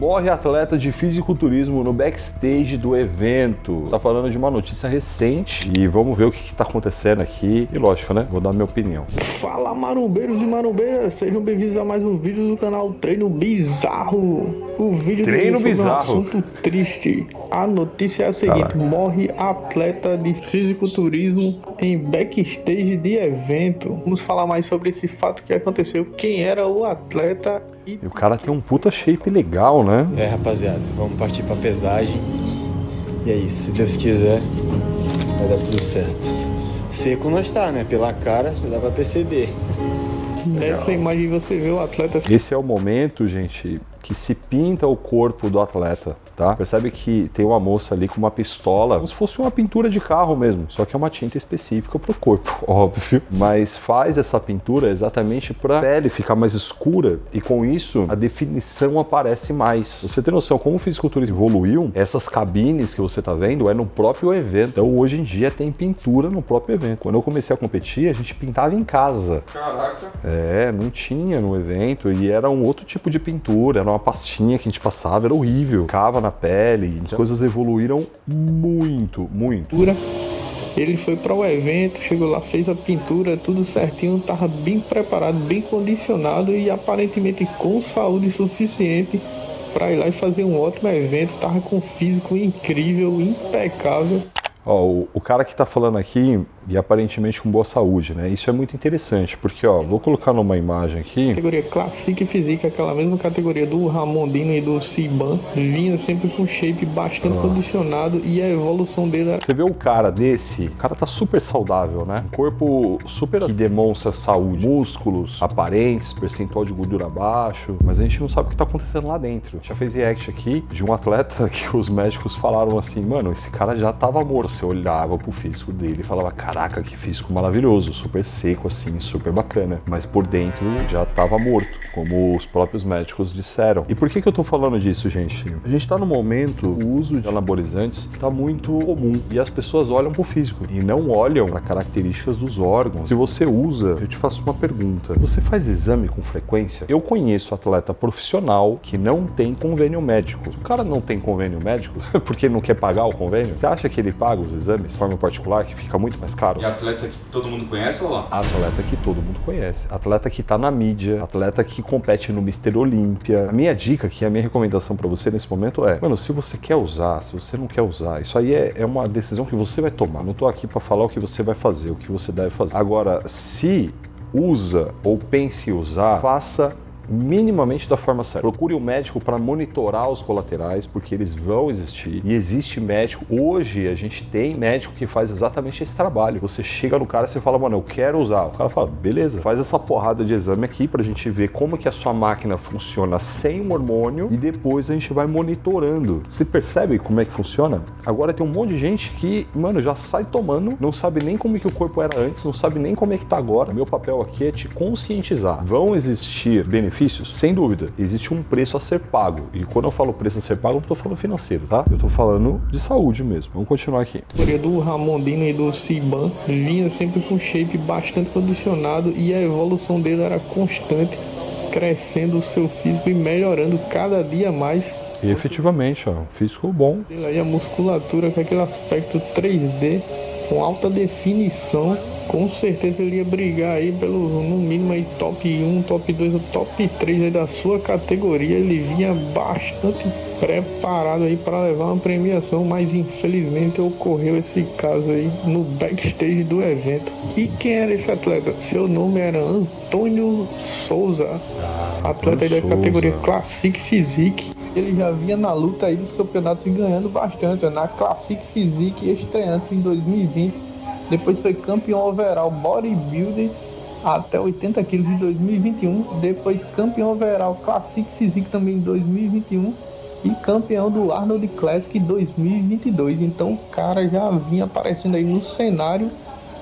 Morre atleta de fisiculturismo no backstage do evento. Tá falando de uma notícia recente e vamos ver o que tá acontecendo aqui. E lógico, né? Vou dar minha opinião. Fala marombeiros e marombeiras, sejam bem-vindos a mais um vídeo do canal Treino Bizarro. O vídeo de hoje sobre um assunto triste. A notícia é a seguinte: morre atleta de fisiculturismo em backstage de evento. Vamos falar mais sobre esse fato que aconteceu, quem era o atleta. E o cara tem um puta shape legal, né? É, rapaziada, vamos partir pra pesagem. E é isso, se Deus quiser, vai dar tudo certo. Seco não está, né? Pela cara já dá pra perceber. Nessa imagem você vê o atleta. Esse é o momento, gente, que se pinta o corpo do atleta, tá? Percebe que tem uma moça ali com uma pistola, como se fosse uma pintura de carro mesmo, só que é uma tinta específica pro corpo, óbvio. Mas faz essa pintura exatamente pra pele ficar mais escura e com isso a definição aparece mais. Você tem noção como o fisiculturismo evoluiu? Essas cabines que você tá vendo é no próprio evento. Então hoje em dia tem pintura no próprio evento. Quando eu comecei a competir, a gente pintava em casa. Caraca! É, não tinha no evento e era um outro tipo de pintura, era uma pastinha que a gente passava, era horrível. Ficava na pele, as coisas evoluíram muito. Ele foi para o evento, chegou lá, fez a pintura, tudo certinho, tava bem preparado, bem condicionado e aparentemente com saúde suficiente para ir lá e fazer um ótimo evento. Tava com um físico incrível, impecável. Ó, o cara que tá falando aqui, e aparentemente com boa saúde, né? Isso é muito interessante, porque, ó, vou colocar numa imagem aqui. Categoria Classic Physique, aquela mesma categoria do Ramondino e do Siban, vinha sempre com shape bastante condicionado e a evolução dele era... Você vê um cara desse, o cara tá super saudável, né? Um corpo super que demonstra saúde, músculos, aparência, percentual de gordura baixo, mas a gente não sabe o que tá acontecendo lá dentro. Já fez react aqui de um atleta que os médicos falaram assim, mano, esse cara já tava morto. Você olhava pro físico dele e falava, caraca, que físico maravilhoso, super seco assim, super bacana. Mas por dentro já tava morto, como os próprios médicos disseram. E por que eu tô falando disso, gente? A gente tá no momento, o uso de anabolizantes tá muito comum e as pessoas olham pro físico e não olham para características dos órgãos. Se você usa, eu te faço uma pergunta. Você faz exame com frequência? Eu conheço atleta profissional que não tem convênio médico. O cara não tem convênio médico porque ele não quer pagar o convênio? Você acha que ele paga os exames de forma particular, que fica muito mais caro? E atleta que todo mundo conhece, ou lá? Atleta que todo mundo conhece. Atleta que tá na mídia, atleta que compete no Mr. Olímpia. A minha dica aqui, a minha recomendação pra você nesse momento é, mano, se você quer usar, se você não quer usar, isso aí é uma decisão que você vai tomar. Não tô aqui pra falar o que você vai fazer, o que você deve fazer. Agora, se usa ou pense em usar, faça minimamente da forma certa. Procure um médico para monitorar os colaterais, porque eles vão existir. E existe médico. Hoje a gente tem médico que faz exatamente esse trabalho. Você chega no cara e você fala, mano, eu quero usar. O cara fala, beleza, faz essa porrada de exame aqui pra gente ver como que a sua máquina funciona sem o hormônio e depois a gente vai monitorando. Você percebe como é que funciona? Agora tem um monte de gente que, mano, já sai tomando, não sabe nem como que o corpo era antes, não sabe nem como é que tá agora. Meu papel aqui é te conscientizar. Vão existir benefícios? Sem dúvida, existe um preço a ser pago. E quando eu falo preço a ser pago, eu não tô falando financeiro, tá? Eu tô falando de saúde mesmo. Vamos continuar aqui. A categoria do Ramondino e do Siban vinha sempre com shape bastante condicionado e a evolução dele era constante, crescendo o seu físico e melhorando cada dia mais. E efetivamente, ó, físico bom. E aí a musculatura com aquele aspecto 3D, com alta definição. Com certeza ele ia brigar aí pelo, no mínimo aí, top 1, top 2, top 3 aí da sua categoria. Ele vinha bastante preparado aí para levar uma premiação, mas infelizmente ocorreu esse caso aí no backstage do evento. E quem era esse atleta? Seu nome era Antônio Souza, atleta aí da categoria Classic Physique. Ele já vinha na luta aí dos campeonatos e ganhando bastante, na Classic Physique, estreantes em 2020. Depois foi campeão overall bodybuilder até 80 quilos em 2021. Depois campeão overall Classic Physique também em 2021. E campeão do Arnold Classic 2022. Então o cara já vinha aparecendo aí no cenário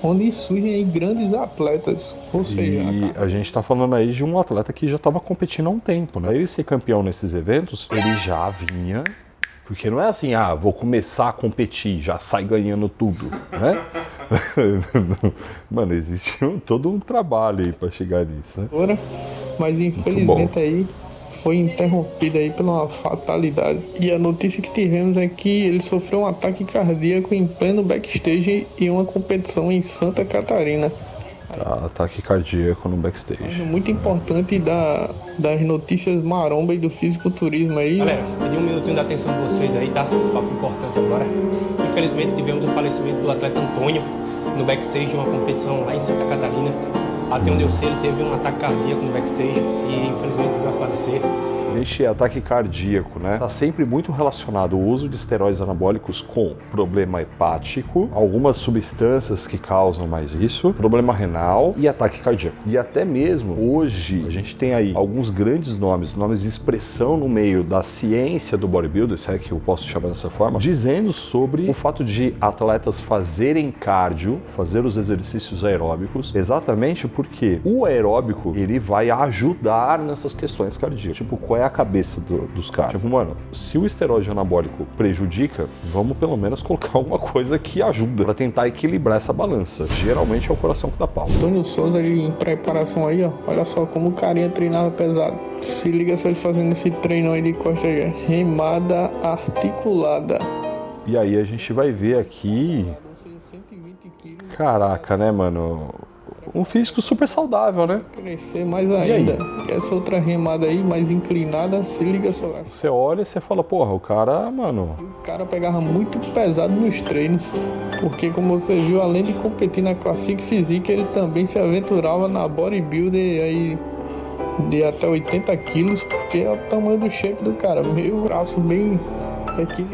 onde surgem aí grandes atletas. Ou seja, e a gente tá falando aí de um atleta que já estava competindo há um tempo, né? Ele ser campeão nesses eventos, ele já vinha... Porque não é assim, vou começar a competir, já sai ganhando tudo, né? Mano, existe todo um trabalho aí pra chegar nisso, né? Mas infelizmente aí foi interrompida aí por uma fatalidade. E a notícia que tivemos é que ele sofreu um ataque cardíaco em pleno backstage em uma competição em Santa Catarina. Tá, ataque cardíaco no backstage. Muito importante das notícias maromba e do fisiculturismo aí. Galera, pedi um minutinho da atenção de vocês aí, tá? Um papo importante agora. Infelizmente tivemos o falecimento do atleta Antônio no backstage de uma competição lá em Santa Catarina. Até onde eu sei, ele teve um ataque cardíaco no backstage e infelizmente veio a falecer. Gente, ataque cardíaco, né? Tá sempre muito relacionado o uso de esteroides anabólicos com problema hepático, algumas substâncias que causam mais isso, problema renal e ataque cardíaco. E até mesmo hoje a gente tem aí alguns grandes nomes de expressão no meio da ciência do bodybuilder, se é que eu posso chamar dessa forma, dizendo sobre o fato de atletas fazerem cardio, fazer os exercícios aeróbicos, exatamente porque o aeróbico ele vai ajudar nessas questões cardíacas. Tipo, qual é a cabeça dos caras? Tipo, mano, se o esteroide anabólico prejudica, vamos pelo menos colocar alguma coisa que ajuda pra tentar equilibrar essa balança. Geralmente é o coração que dá pau. Antônio Souza, ele em preparação aí, ó, olha só como o carinha treinava pesado. Se liga só ele fazendo esse treino aí de costa aí, remada articulada. E aí a gente vai ver aqui, caraca, né, mano? Um físico super saudável, né? Crescer mais ainda. E essa outra remada aí, mais inclinada, se liga só. Você olha e você fala, porra, o cara, mano... O cara pegava muito pesado nos treinos. Porque, como você viu, além de competir na Classic Physique, ele também se aventurava na bodybuilder aí de até 80 quilos, porque é o tamanho do shape do cara. Meio braço bem...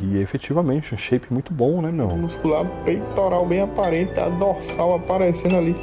E efetivamente, um shape muito bom, né, meu? Muscular, peitoral bem aparente, a dorsal aparecendo ali.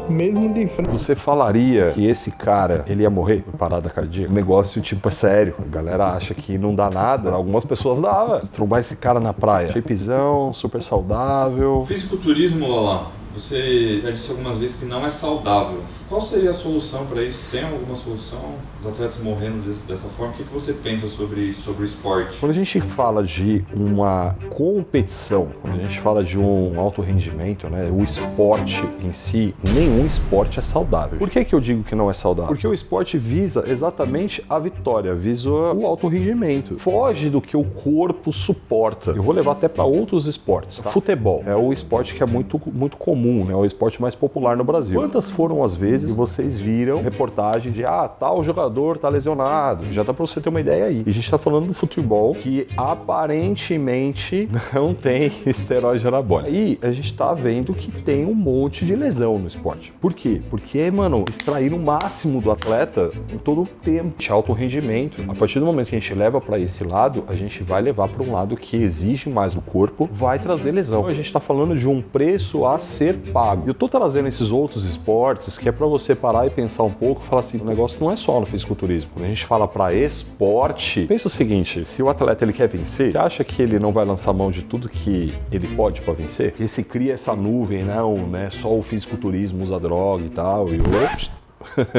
Mesmo de frente. Você falaria que esse cara, ele ia morrer por parada cardíaca? O negócio, tipo, é sério. A galera acha que não dá nada. Algumas pessoas dava. Trombar esse cara na praia. Shapezão, super saudável. O fisiculturismo, lá, você já disse algumas vezes que não é saudável. Qual seria a solução para isso? Tem alguma solução? Os atletas morrendo dessa forma? O que você pensa sobre o esporte? Quando a gente fala de uma competição, quando a gente fala de um alto rendimento, né, o esporte em si, nenhum esporte é saudável. Por que eu digo que não é saudável? Porque o esporte visa exatamente a vitória, visa o alto rendimento. Foge do que o corpo suporta. Eu vou levar até para outros esportes. Tá? Futebol é o esporte que é muito comum, né, é o esporte mais popular no Brasil. Quantas foram as vezes que vocês viram reportagens de tal jogador tá lesionado? Já dá pra você ter uma ideia aí. E a gente tá falando do futebol que aparentemente não tem esteroide anabólico. Aí a gente tá vendo que tem um monte de lesão no esporte. Por quê? Porque, mano, extrair o máximo do atleta em todo o tempo, de alto rendimento. A partir do momento que a gente leva pra esse lado, a gente vai levar pra um lado que exige mais do corpo, vai trazer lesão. Então, a gente tá falando de um preço a ser pago. Eu tô trazendo esses outros esportes que é pra você parar e pensar um pouco e falar assim, o negócio não é só no fisiculturismo. Quando a gente fala pra esporte, pensa o seguinte, se o atleta ele quer vencer, você acha que ele não vai lançar mão de tudo que ele pode pra vencer? Porque se cria essa nuvem, não, né, só o fisiculturismo usa droga e tal, e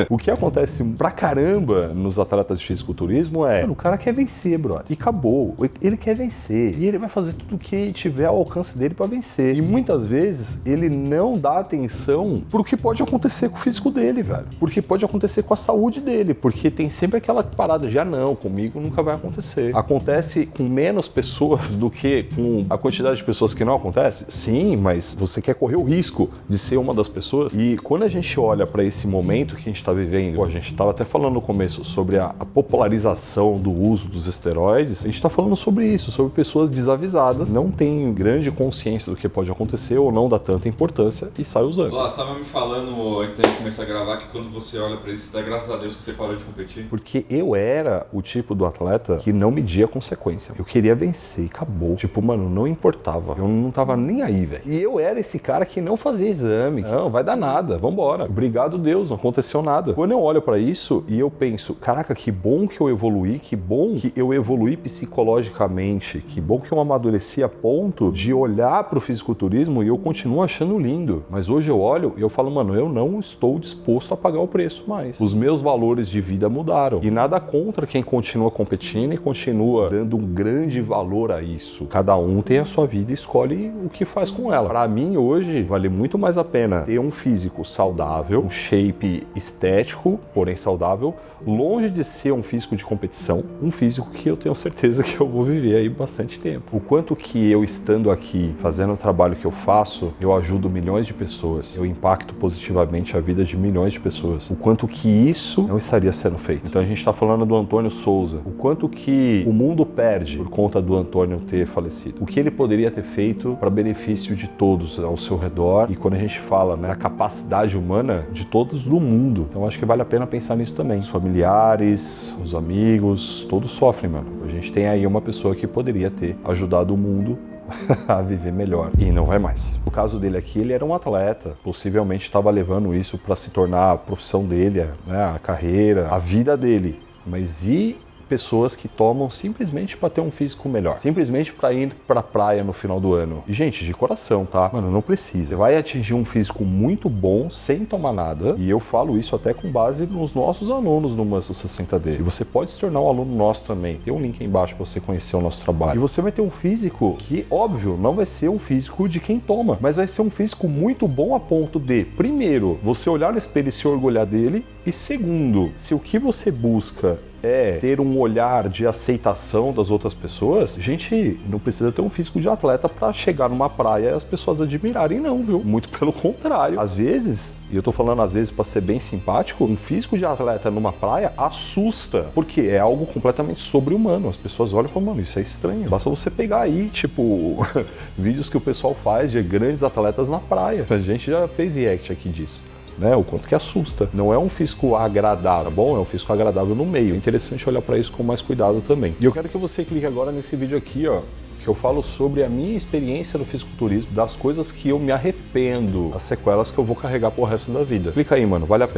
o que acontece pra caramba nos atletas de fisiculturismo é, o cara quer vencer, brother. E acabou. Ele quer vencer. E ele vai fazer tudo o que tiver ao alcance dele pra vencer. E muitas vezes ele não dá atenção pro que pode acontecer com o físico dele, velho. Porque pode acontecer com a saúde dele. Porque tem sempre aquela parada de, não, comigo nunca vai acontecer. Acontece com menos pessoas do que com a quantidade de pessoas que não acontece? Sim, mas você quer correr o risco de ser uma das pessoas. E quando a gente olha pra esse momento que a gente está vivendo, a gente estava até falando no começo sobre a popularização do uso dos esteroides, a gente está falando sobre isso, sobre pessoas desavisadas, não têm grande consciência do que pode acontecer ou não dá tanta importância e sai usando. Você estava me falando antes de começar a gravar que quando você olha para isso, dá graças a Deus que você parou de competir. Porque eu era o tipo do atleta que não media consequência. Eu queria vencer e acabou. Tipo, mano, não importava. Eu não tava nem aí, velho. E eu era esse cara que não fazia exame. Não, vai dar nada, vambora. Obrigado Deus, não aconteceu nada. Quando eu olho pra isso e eu penso, caraca, que bom que eu evoluí, que bom que eu evoluí psicologicamente, que bom que eu amadureci a ponto de olhar pro fisiculturismo e eu continuo achando lindo. Mas hoje eu olho e eu falo, mano, eu não estou disposto a pagar o preço mais. Os meus valores de vida mudaram. E nada contra quem continua competindo e continua dando um grande valor a isso. Cada um tem a sua vida e escolhe o que faz com ela. Pra mim, hoje, vale muito mais a pena ter um físico saudável, um shape estético, porém saudável, longe de ser um físico de competição, um físico que eu tenho certeza que eu vou viver aí bastante tempo. O quanto que eu estando aqui, fazendo o trabalho que eu faço, eu ajudo milhões de pessoas, eu impacto positivamente a vida de milhões de pessoas. O quanto que isso não estaria sendo feito. Então a gente está falando do Antônio Souza, o quanto que o mundo perde por conta do Antônio ter falecido. O que ele poderia ter feito para benefício de todos ao seu redor, e quando a gente fala, né, a capacidade humana de todos do mundo. Então acho que vale a pena pensar nisso também. Os familiares, os amigos, todos sofrem, mano. A gente tem aí uma pessoa que poderia ter ajudado o mundo a viver melhor e não vai mais. No caso dele aqui, ele era um atleta, possivelmente estava levando isso para se tornar a profissão dele, né, a carreira, a vida dele. Mas e pessoas que tomam simplesmente para ter um físico melhor, simplesmente para ir pra praia no final do ano? E gente, de coração, tá? Mano, não precisa. Você vai atingir um físico muito bom sem tomar nada, e eu falo isso até com base nos nossos alunos no Muscle 60D. E você pode se tornar um aluno nosso também. Tem um link aí embaixo para você conhecer o nosso trabalho. E você vai ter um físico que, óbvio, não vai ser um físico de quem toma, mas vai ser um físico muito bom a ponto de, primeiro, você olhar no espelho e se orgulhar dele, e segundo, se o que você busca é ter um olhar de aceitação das outras pessoas, a gente não precisa ter um físico de atleta para chegar numa praia e as pessoas admirarem, não, viu? Muito pelo contrário. Às vezes, e eu tô falando às vezes para ser bem simpático, um físico de atleta numa praia assusta, porque é algo completamente sobre-humano. As pessoas olham e falam, mano, isso é estranho. Basta você pegar aí, tipo, vídeos que o pessoal faz de grandes atletas na praia. A gente já fez react aqui disso. Né, o quanto que assusta. Não é um físico agradável, tá bom? É um físico agradável no meio. É interessante olhar para isso com mais cuidado também. E eu quero que você clique agora nesse vídeo aqui, ó, que eu falo sobre a minha experiência no fisiculturismo, das coisas que eu me arrependo, as sequelas que eu vou carregar pro resto da vida. Clica aí, mano, vale a pena.